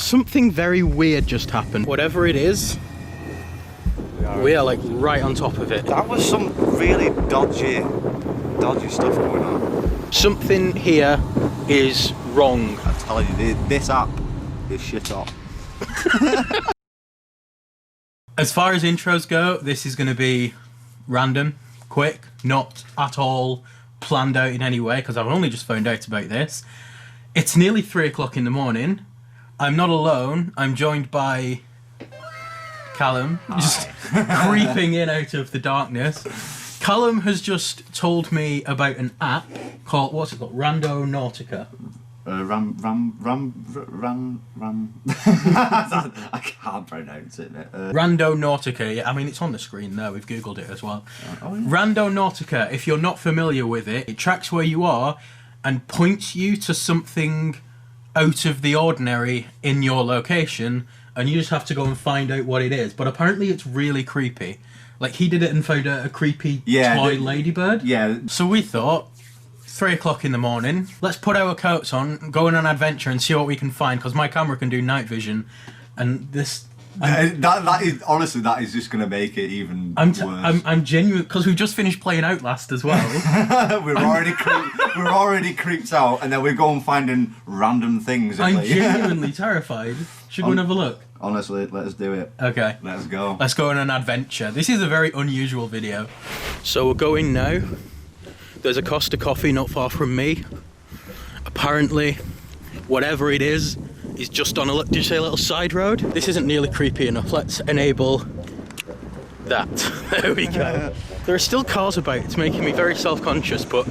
Something very weird just happened. Whatever it is, we are like right on top of it. That was some really dodgy stuff going on. Something here is wrong. I tell you, this app is shit up. As far as intros go, this is going to be random, quick, not at all planned out in any way, because I've only just found out about this. It's nearly 3 o'clock in the morning. I'm not alone. I'm joined by Callum, just creeping in out of the darkness. Callum has just told me about an app called, what's it called? Randonautica. I can't pronounce it. Randonautica, yeah, I mean, it's on the screen there, we've googled it as well. Oh, yeah. Randonautica, if you're not familiar with it, it tracks where you are and points you to something out of the ordinary in your location, and you just have to go and find out what it is. But apparently it's really creepy. Like, he did it and found a creepy toy ladybird. Yeah. So we thought, 3 o'clock in the morning, let's put our coats on, go on an adventure and see what we can find, because my camera can do night vision, and this... That is honestly, that is just going to make it even worse. I'm genuine, because we've just finished playing Outlast as well. we're already creeped out, and then we're going finding random things. I'm genuinely terrified. Should we go and have a look? Honestly, let's do it. Okay. Let's go. Let's go on an adventure. This is a very unusual video. So we're going now. There's a Costa coffee not far from me. Apparently, whatever it is just on a, did you say a little side road? This isn't nearly creepy enough. Let's enable that. There we go. There are still cars about. It's making me very self-conscious, but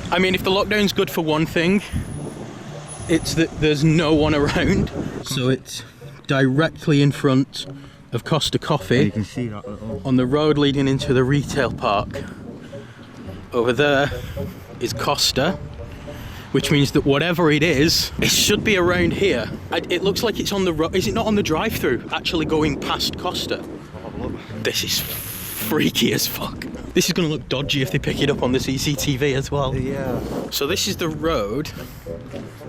I mean, if the lockdown's good for one thing, it's that there's no one around. So it's directly in front of Costa Coffee. You can see that on the road leading into the retail park. Over there is Costa, which means that whatever it is, it should be around here. It looks like it's on the road. Is it not on the drive-through, actually going past Costa? This is freaky as fuck. This is going to look dodgy if they pick it up on the CCTV as well. Yeah. So this is the road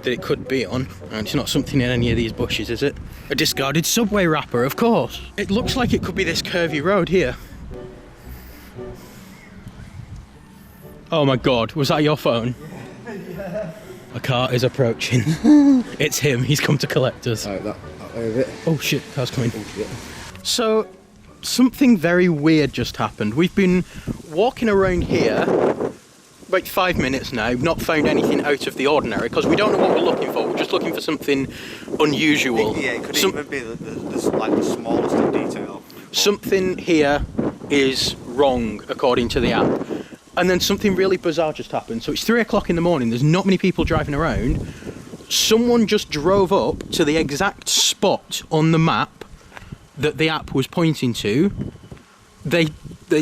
that it could be on, and it's not something in any of these bushes, is it? A discarded subway wrapper, of course. It looks like it could be this curvy road here. Oh my god, was that your phone? Yeah. A car is approaching. It's him, he's come to collect us. Right, that way a bit. Oh shit, car's coming. Oh, shit. So, something very weird just happened. We've been walking around here about 5 minutes now, not found anything out of the ordinary, because we don't know what we're looking for. We're just looking for something unusual. Yeah, it could even be like the smallest of detail. Something here is wrong, according to the app. And then something really bizarre just happened. So it's 3 o'clock in the morning, there's not many people driving around. Someone just drove up to the exact spot on the map that the app was pointing to. They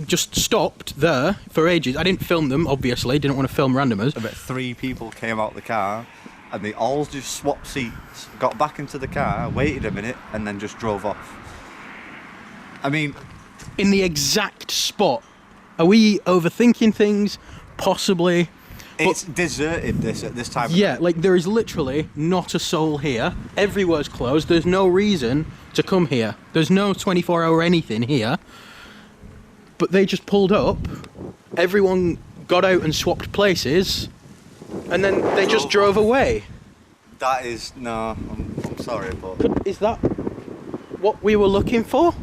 just stopped there for ages. I didn't film them, obviously, didn't want to film randomers. About 3 people came out the car, and they all just swapped seats, got back into the car, waited a minute, and then just drove off. I mean... In the exact spot. Are we overthinking things? Possibly. It's deserted at this time of yeah, night. like there is literally not a soul here. Everywhere's closed. There's no reason to come here. There's no 24-hour anything here. But they just pulled up. Everyone got out and swapped places. And then they just drove away. That is... No, I'm sorry, but... Is that what we were looking for?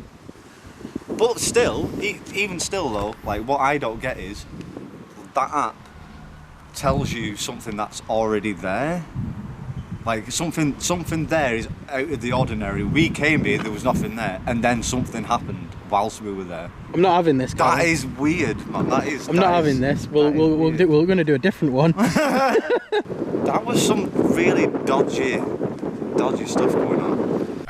But still, even still though, like what I don't get is that app tells you something that's already there. Like something there is out of the ordinary. We came here, there was nothing there, and then something happened whilst we were there. I'm not having this, Callum. That is weird, man. I'm not having this. We're going to do a different one. That was some really dodgy stuff going on.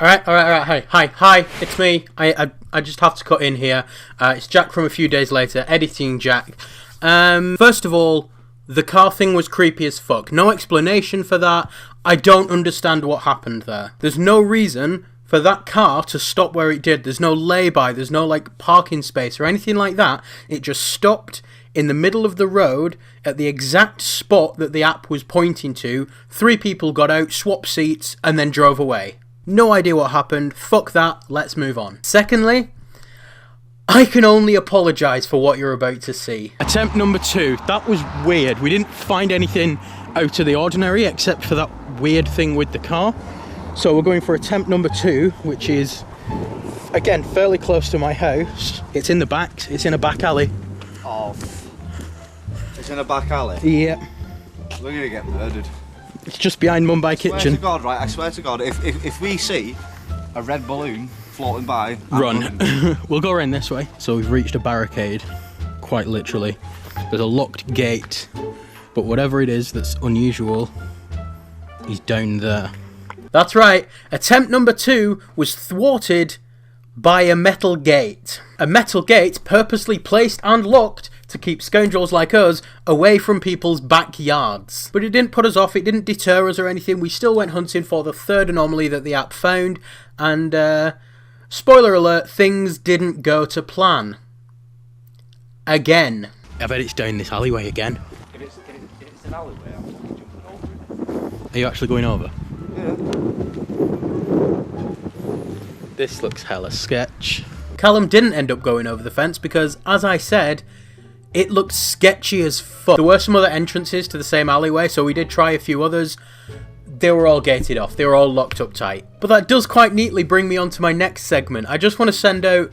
All right. Hi, it's me. I just have to cut in here. It's Jack from a few days later, editing Jack. First of all, the car thing was creepy as fuck. No explanation for that. I don't understand what happened there. There's no reason for that car to stop where it did. There's no lay-by. There's no like parking space or anything like that. It just stopped in the middle of the road at the exact spot that the app was pointing to. 3 people got out, swapped seats, and then drove away. No idea what happened. Fuck that. Let's move on. Secondly, I can only apologise for what you're about to see. Attempt number 2. That was weird. We didn't find anything out of the ordinary except for that weird thing with the car. So we're going for attempt number 2, which is, again, fairly close to my house. It's in the back. It's in a back alley. Oh, it's in a back alley? Yeah. We're going to get murdered. It's just behind Mumbai Kitchen. I swear to God, right, I swear to God, if we see a red balloon floating by... Run. We'll go around this way. So we've reached a barricade, quite literally. There's a locked gate, but whatever it is that's unusual is down there. That's right, attempt number 2 was thwarted by a metal gate. A metal gate purposely placed and locked to keep scoundrels like us away from people's backyards. But it didn't put us off, it didn't deter us or anything. We still went hunting for the third anomaly that the app found, and spoiler alert, things didn't go to plan. Again. I bet it's down this alleyway again. If it's an alleyway, I'm jumping over it. Are you actually going over? Yeah. This looks hella sketch. Callum didn't end up going over the fence because, as I said, it looked sketchy as fuck. There were some other entrances to the same alleyway, so we did try a few others. They were all gated off. They were all locked up tight. But that does quite neatly bring me on to my next segment. I just want to send out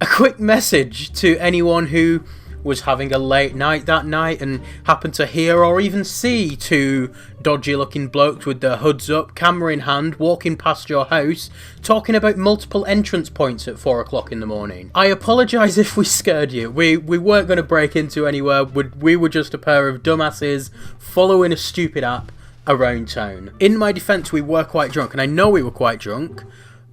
a quick message to anyone who was having a late night that night and happened to hear or even see 2 dodgy looking blokes with their hoods up, camera in hand, walking past your house, talking about multiple entrance points at 4 o'clock in the morning. I apologise if we scared you. We weren't going to break into anywhere. We were just a pair of dumbasses following a stupid app around town. In my defence, we were quite drunk, and I know we were quite drunk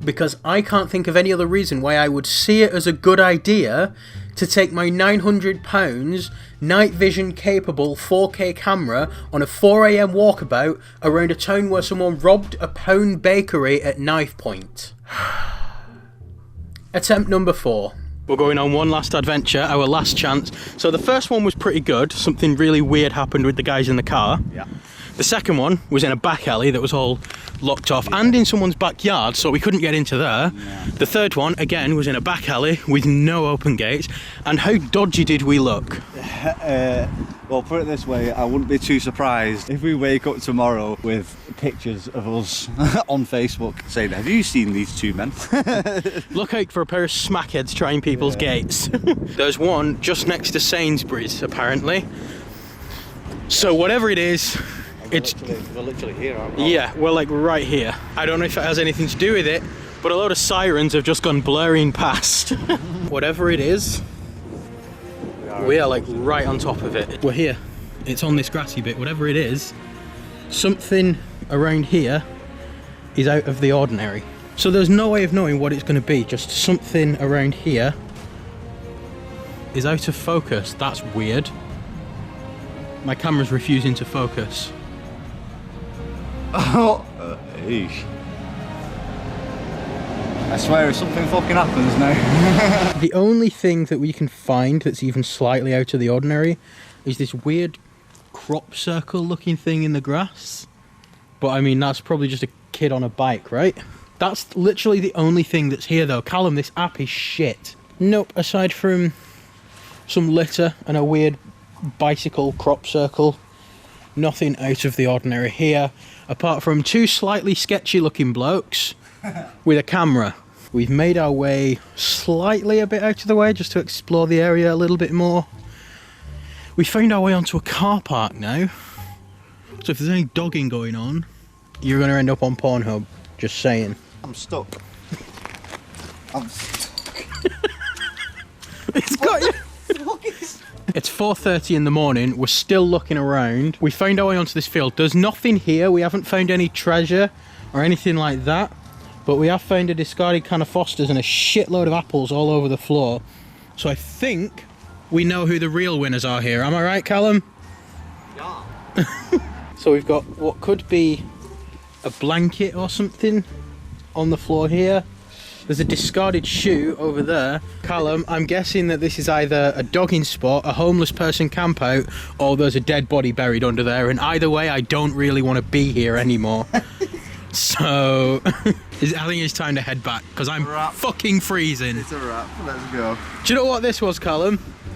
because I can't think of any other reason why I would see it as a good idea to take my £900 night vision capable 4K camera on a 4 AM walkabout around a town where someone robbed a pound bakery at knife point. Attempt number 4. We're going on one last adventure, our last chance. So the first one was pretty good. Something really weird happened with the guys in the car. Yeah. The second one was in a back alley that was all locked off and in someone's backyard, so we couldn't get into there. Yeah. The third one, again, was in a back alley with no open gates. And how dodgy did we look? Well, put it this way, I wouldn't be too surprised if we wake up tomorrow with pictures of us on Facebook saying, have you seen these 2 men? Look out for a pair of smackheads trying people's gates. There's one just next to Sainsbury's, apparently. So whatever it is, we're literally here, aren't we? Yeah, we're like right here. I don't know if it has anything to do with it, but a load of sirens have just gone blurring past. Whatever it is, we are like right on top of it. We're here. It's on this grassy bit. Whatever it is, something around here is out of the ordinary. So there's no way of knowing what it's going to be. Just something around here is out of focus. That's weird. My camera's refusing to focus. Oh, eesh. I swear if something fucking happens now. The only thing that we can find that's even slightly out of the ordinary is this weird crop circle looking thing in the grass. But I mean, that's probably just a kid on a bike, right? That's literally the only thing that's here though. Callum, this app is shit. Nope, aside from some litter and a weird bicycle crop circle, nothing out of the ordinary here, apart from 2 slightly sketchy looking blokes with a camera. We've made our way slightly a bit out of the way just to explore the area a little bit more. We found our way onto a car park now, so if there's any dogging going on, you're going to end up on Pornhub, just saying. I'm stuck. I'm stuck. It's got you. It's 4:30 in the morning, we're still looking around. We found our way onto this field. There's nothing here, we haven't found any treasure or anything like that, but we have found a discarded can of Foster's and a shitload of apples all over the floor. So I think we know who the real winners are here. Am I right, Callum? Yeah. So we've got what could be a blanket or something on the floor here. There's a discarded shoe over there. Callum, I'm guessing that this is either a dogging spot, a homeless person camp out, or there's a dead body buried under there, and either way, I don't really want to be here anymore. So, I think it's time to head back because I'm fucking freezing. It's a wrap. Let's go. Do you know what this was, Callum?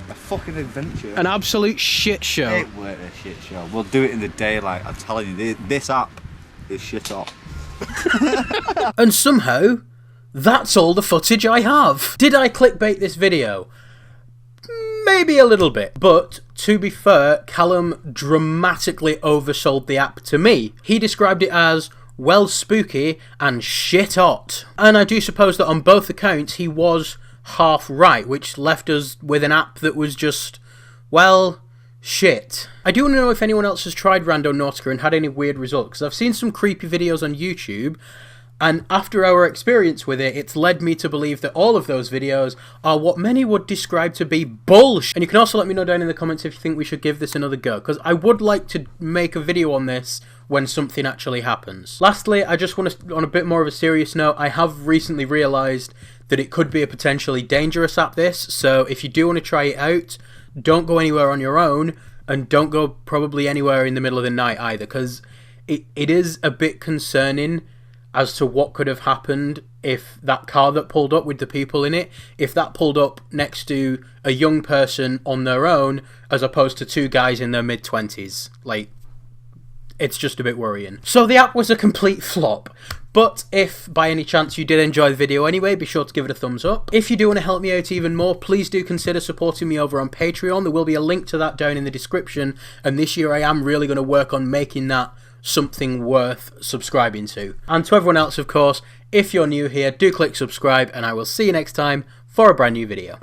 A fucking adventure. An absolute shit show. It weren't a shit show. We'll do it in the daylight. I'm telling you, this app is shit hot. And somehow, that's all the footage I have. Did I clickbait this video? Maybe a little bit, but to be fair, Callum dramatically oversold the app to me. He described it as well spooky and shit hot. And I do suppose that on both accounts he was half right, which left us with an app that was just, well, shit. I do want to know if anyone else has tried Randonautica and had any weird results, because I've seen some creepy videos on YouTube, and after our experience with it, it's led me to believe that all of those videos are what many would describe to be bullshit. And you can also let me know down in the comments if you think we should give this another go, because I would like to make a video on this when something actually happens. Lastly, I just want to, on a bit more of a serious note, I have recently realised that it could be a potentially dangerous app, this, so if you do want to try it out, don't go anywhere on your own, and don't go probably anywhere in the middle of the night either, because it is a bit concerning as to what could have happened if that car that pulled up with the people in it, if that pulled up next to a young person on their own, as opposed to two guys in their mid-20s. Like, it's just a bit worrying. So the app was a complete flop. But if by any chance you did enjoy the video anyway, be sure to give it a thumbs up. If you do want to help me out even more, please do consider supporting me over on Patreon. There will be a link to that down in the description. And this year I am really going to work on making that something worth subscribing to. And to everyone else, of course, if you're new here, do click subscribe, and I will see you next time for a brand new video.